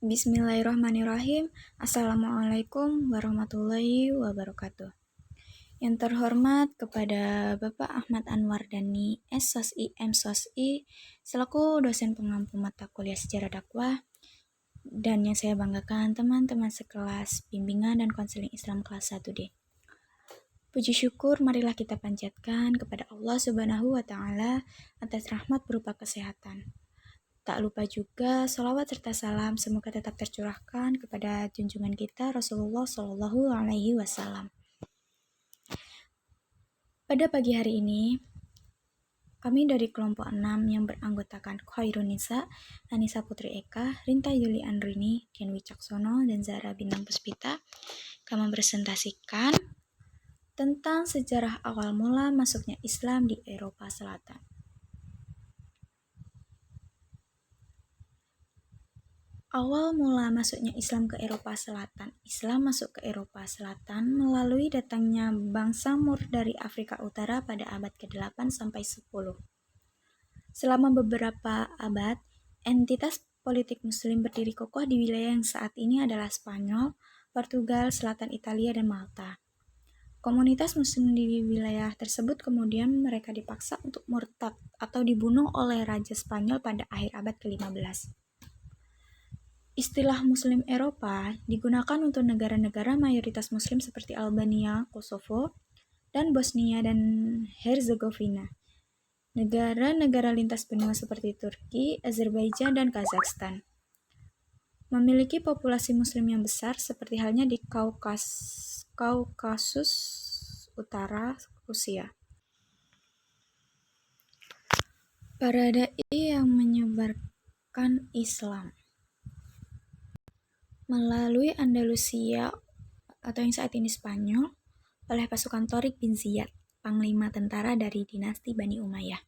Bismillahirrahmanirrahim. Assalamualaikum warahmatullahi wabarakatuh. Yang terhormat kepada Bapak Ahmad Anwar Dhani, SSI MSOSI, selaku dosen pengampu mata kuliah sejarah dakwah, dan yang saya banggakan teman-teman sekelas bimbingan dan konseling Islam kelas 1D. Puji syukur marilah kita panjatkan kepada Allah Subhanahu wa Ta'ala atas rahmat berupa kesehatan. Tak lupa juga sholawat serta salam semoga tetap tercurahkan kepada junjungan kita Rasulullah Shallallahu Alaihi Wasallam. Pada pagi hari ini, kami dari kelompok 6 yang beranggotakan Khairun Nisa, Anissa Putri Eka, Rinta Yuli Andrini, Dian Wicaksono, dan Zahra Bintang Puspita akan mempresentasikan tentang sejarah awal mula masuknya Islam di Eropa Selatan. Awal mula masuknya Islam ke Eropa Selatan. Islam masuk ke Eropa Selatan melalui datangnya bangsa Moor dari Afrika Utara pada abad ke-8 sampai 10. Selama beberapa abad, entitas politik muslim berdiri kokoh di wilayah yang saat ini adalah Spanyol, Portugal, Selatan Italia, dan Malta. Komunitas muslim di wilayah tersebut kemudian mereka dipaksa untuk murtad atau dibunuh oleh Raja Spanyol pada akhir abad ke-15. Istilah Muslim Eropa digunakan untuk negara-negara mayoritas Muslim seperti Albania, Kosovo, dan Bosnia dan Herzegovina. Negara-negara lintas benua seperti Turki, Azerbaijan, dan Kazakhstan memiliki populasi Muslim yang besar seperti halnya di Kaukasus Utara, Rusia. Para dai yang menyebarkan Islam melalui Andalusia atau yang saat ini Spanyol oleh pasukan Tariq bin Ziyad, panglima tentara dari dinasti Bani Umayyah.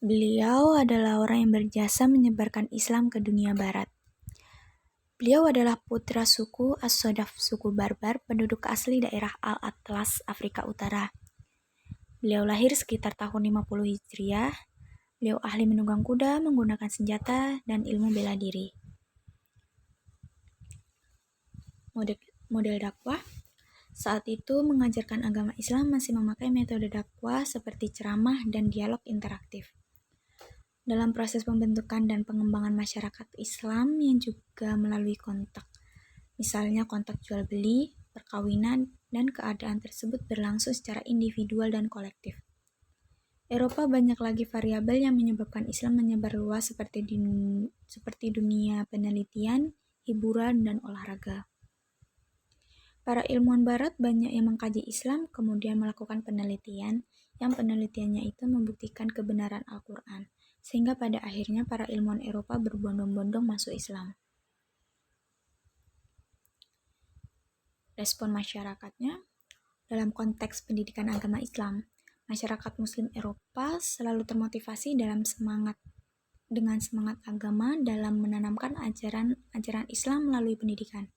Beliau adalah orang yang berjasa menyebarkan Islam ke dunia barat. Beliau adalah putra suku As-Sodaf, suku Barbar, penduduk asli daerah Al-Atlas, Afrika Utara. Beliau lahir sekitar tahun 50 Hijriah. Beliau ahli menunggang kuda, menggunakan senjata, dan ilmu bela diri. Model dakwah saat itu mengajarkan agama Islam masih memakai metode dakwah seperti ceramah dan dialog interaktif. Dalam proses pembentukan dan pengembangan masyarakat Islam yang juga melalui kontak, misalnya kontak jual beli, perkawinan, dan keadaan tersebut berlangsung secara individual dan kolektif. Eropa banyak lagi variabel yang menyebabkan Islam menyebar luas seperti dunia penelitian, hiburan, dan olahraga. Para ilmuwan barat banyak yang mengkaji Islam, kemudian melakukan penelitian, yang penelitiannya itu membuktikan kebenaran Al-Quran, sehingga pada akhirnya para ilmuwan Eropa berbondong-bondong masuk Islam. Respon masyarakatnya, dalam konteks pendidikan agama Islam, masyarakat Muslim Eropa selalu termotivasi dengan semangat agama dalam menanamkan ajaran Islam melalui pendidikan.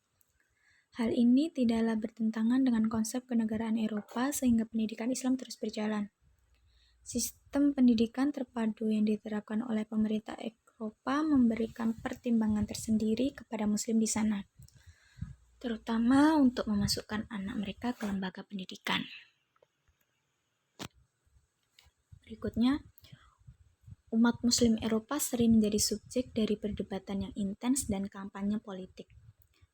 Hal ini tidaklah bertentangan dengan konsep kenegaraan Eropa sehingga pendidikan Islam terus berjalan. Sistem pendidikan terpadu yang diterapkan oleh pemerintah Eropa memberikan pertimbangan tersendiri kepada Muslim di sana, terutama untuk memasukkan anak mereka ke lembaga pendidikan. Berikutnya, umat Muslim Eropa sering menjadi subjek dari perdebatan yang intens dan kampanye politik.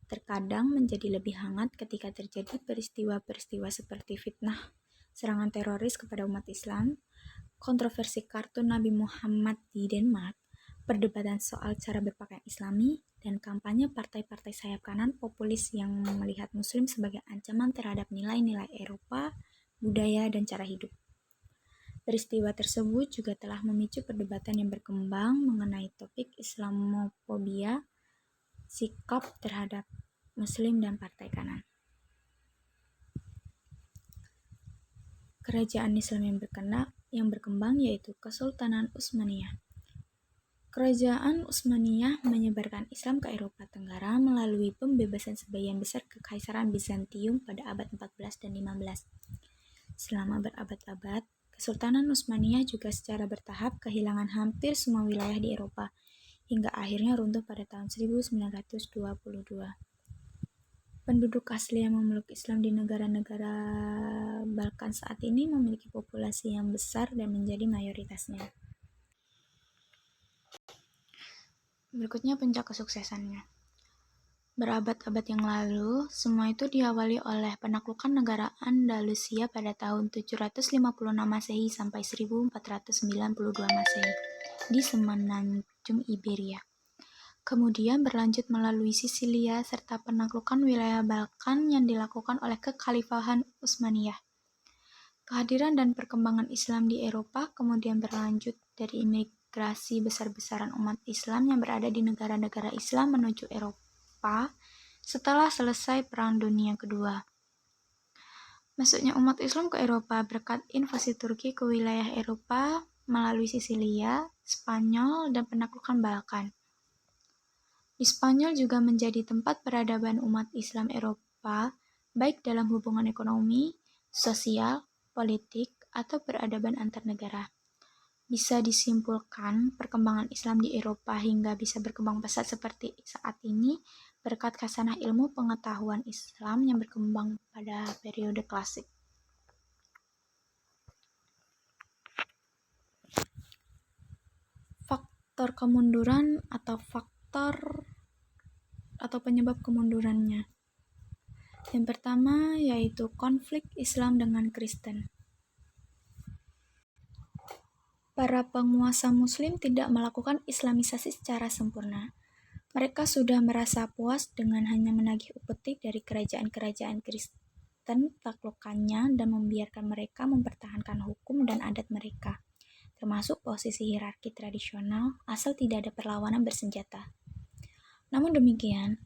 Terkadang menjadi lebih hangat ketika terjadi peristiwa-peristiwa seperti fitnah, serangan teroris kepada umat Islam, kontroversi kartun Nabi Muhammad di Denmark, perdebatan soal cara berpakaian Islami, dan kampanye partai-partai sayap kanan populis yang melihat Muslim sebagai ancaman terhadap nilai-nilai Eropa, budaya, dan cara hidup. Peristiwa tersebut juga telah memicu perdebatan yang berkembang mengenai topik Islamofobia, sikap terhadap Muslim dan partai kanan. Kerajaan Islam yang berkembang yaitu Kesultanan Utsmaniyah. Kerajaan Utsmaniyah menyebarkan Islam ke Eropa Tenggara melalui pembebasan sebagian besar Kekaisaran Bizantium pada abad 14 dan 15. Selama berabad-abad, Kesultanan Utsmaniyah juga secara bertahap kehilangan hampir semua wilayah di Eropa, hingga akhirnya runtuh pada tahun 1922. Penduduk asli yang memeluk Islam di negara-negara Balkan saat ini memiliki populasi yang besar dan menjadi mayoritasnya. Berikutnya puncak kesuksesannya. Berabad-abad yang lalu, semua itu diawali oleh penaklukan negara Andalusia pada tahun 756 Masehi sampai 1492 Masehi di semenanjung Iberia. Kemudian berlanjut melalui Sisilia serta penaklukan wilayah Balkan yang dilakukan oleh Kekhalifahan Utsmaniyah. Kehadiran dan perkembangan Islam di Eropa kemudian berlanjut dari imigrasi besar-besaran umat Islam yang berada di negara-negara Islam menuju Eropa setelah selesai Perang Dunia Kedua. Masuknya umat Islam ke Eropa berkat invasi Turki ke wilayah Eropa melalui Sisilia, Spanyol, dan penaklukan Balkan. Di Spanyol juga menjadi tempat peradaban umat Islam Eropa, baik dalam hubungan ekonomi, sosial, politik, atau peradaban antar negara. Bisa disimpulkan, perkembangan Islam di Eropa hingga bisa berkembang pesat seperti saat ini berkat khasanah ilmu pengetahuan Islam yang berkembang pada periode klasik. Faktor kemunduran atau penyebab kemundurannya. Yang pertama yaitu konflik Islam dengan Kristen. Para penguasa Muslim tidak melakukan Islamisasi secara sempurna. Mereka sudah merasa puas dengan hanya menagih upeti dari kerajaan-kerajaan Kristen taklukannya dan membiarkan mereka mempertahankan hukum dan adat mereka, termasuk posisi hierarki tradisional asal tidak ada perlawanan bersenjata. Namun demikian,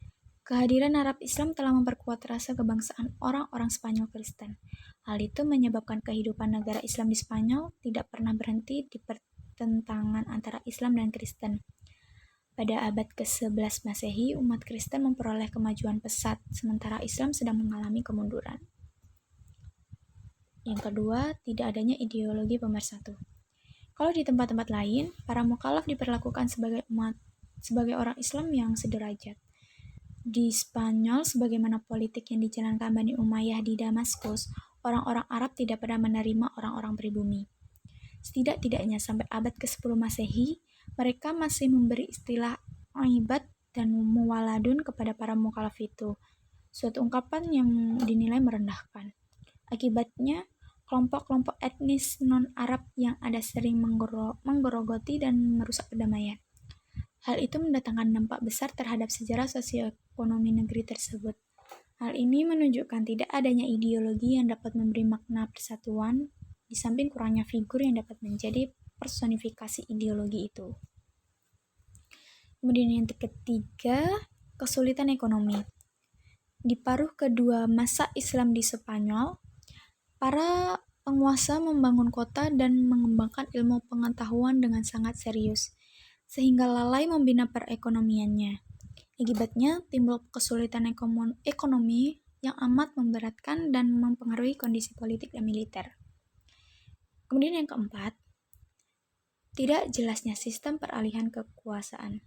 kehadiran Arab Islam telah memperkuat rasa kebangsaan orang-orang Spanyol Kristen. Hal itu menyebabkan kehidupan negara Islam di Spanyol tidak pernah berhenti di pertentangan antara Islam dan Kristen. Pada abad ke-11 Masehi, umat Kristen memperoleh kemajuan pesat, sementara Islam sedang mengalami kemunduran. Yang kedua, tidak adanya ideologi pemersatu. Kalau di tempat-tempat lain, para mukallaf diperlakukan sebagai orang Islam yang sederajat. Di Spanyol, sebagaimana politik yang dijalankan Bani Umayyah di Damaskus, orang-orang Arab tidak pernah menerima orang-orang pribumi. Setidak-tidaknya sampai abad ke-10 Masehi, mereka masih memberi istilah aibat dan muwaladun kepada para mukallaf itu, suatu ungkapan yang dinilai merendahkan. Akibatnya, kelompok-kelompok etnis non-Arab yang ada sering menggerogoti dan merusak perdamaian. Hal itu mendatangkan dampak besar terhadap sejarah sosioekonomi negeri tersebut. Hal ini menunjukkan tidak adanya ideologi yang dapat memberi makna persatuan, di samping kurangnya figur yang dapat menjadi personifikasi ideologi itu. Kemudian yang ketiga, kesulitan ekonomi. Di paruh kedua masa Islam di Spanyol, para penguasa membangun kota dan mengembangkan ilmu pengetahuan dengan sangat serius, sehingga lalai membina perekonomiannya. Akibatnya, timbul kesulitan ekonomi yang amat memberatkan dan mempengaruhi kondisi politik dan militer. Kemudian yang keempat, tidak jelasnya sistem peralihan kekuasaan.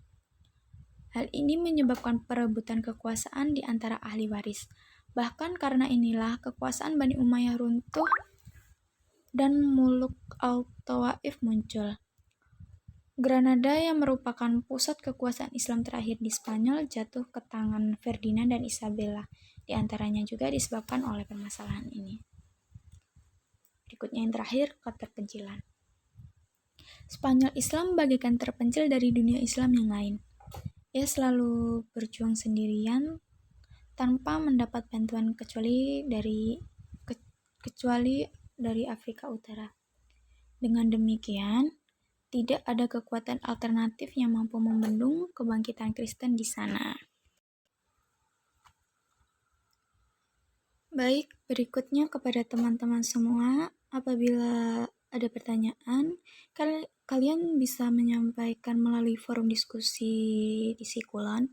Hal ini menyebabkan perebutan kekuasaan di antara ahli waris. Bahkan karena inilah kekuasaan Bani Umayyah runtuh dan Muluk al-Tawaif muncul. Granada yang merupakan pusat kekuasaan Islam terakhir di Spanyol jatuh ke tangan Ferdinand dan Isabella. Di antaranya juga disebabkan oleh permasalahan ini. Berikutnya yang terakhir, keterpencilan. Spanyol Islam bagaikan terpencil dari dunia Islam yang lain. Ia selalu berjuang sendirian tanpa mendapat bantuan kecuali dari Afrika Utara. Dengan demikian, tidak ada kekuatan alternatif yang mampu membendung kebangkitan Kristen di sana. Baik, berikutnya kepada teman-teman semua, apabila ada pertanyaan, kalian bisa menyampaikan melalui forum diskusi di Sikulan,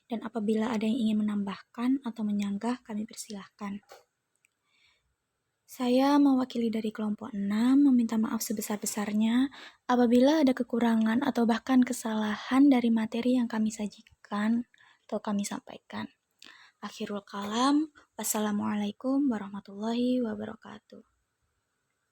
dan apabila ada yang ingin menambahkan atau menyanggah, kami persilahkan. Saya mewakili dari kelompok 6 meminta maaf sebesar-besarnya apabila ada kekurangan atau bahkan kesalahan dari materi yang kami sajikan atau kami sampaikan. Akhirul kalam, wassalamualaikum warahmatullahi wabarakatuh.